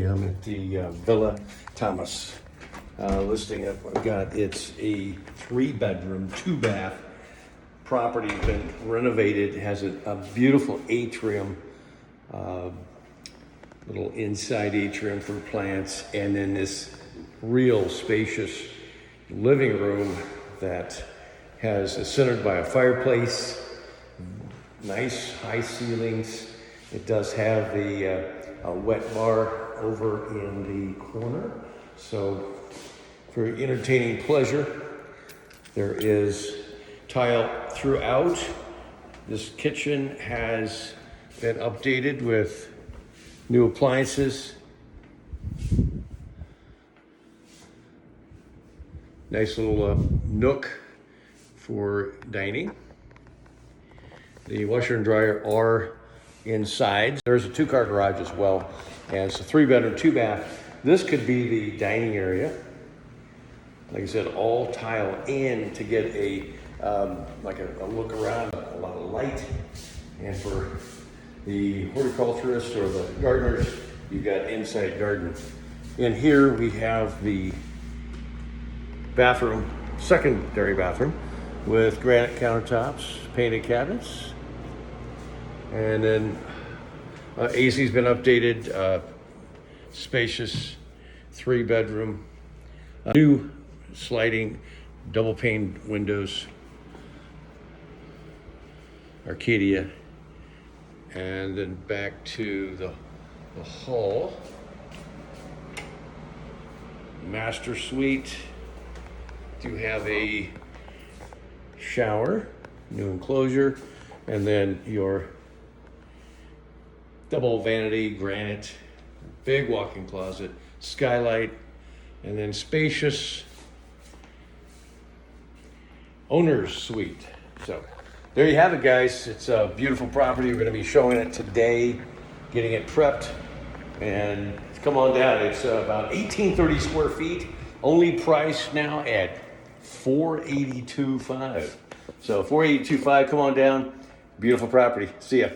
I'm at the Villa Tomas listing up. I've got it's a 3-bedroom, 2-bath property. Been renovated. Has a beautiful atrium, little inside atrium for plants, and then this real spacious living room that is centered by a fireplace. Nice high ceilings. It does have the wet bar over in the corner. So for entertaining pleasure, there is tile throughout. This kitchen has been updated with new appliances. Nice little nook for dining. The washer and dryer are inside. There's a 2-car garage as well, and it's a 3-bedroom, 2-bath. This could be the dining area. Like I said, all tile in to get a like a look around, a lot of light. And for the horticulturists or the gardeners, you've got inside garden. And here we have the bathroom, secondary bathroom, with granite countertops, painted cabinets. And then AC's been updated, spacious 3-bedroom, new sliding double pane windows, Arcadia, and then back to the hall. Master suite. Do have a shower, new enclosure, and then your double vanity, granite, big walk-in closet, skylight, and then spacious owner's suite. So there you have it, guys. It's a beautiful property. We're going to be showing it today, getting it prepped, and come on down. It's about 1830 square feet, only priced now at $482,500. So $482,500, come on down. Beautiful property. See ya.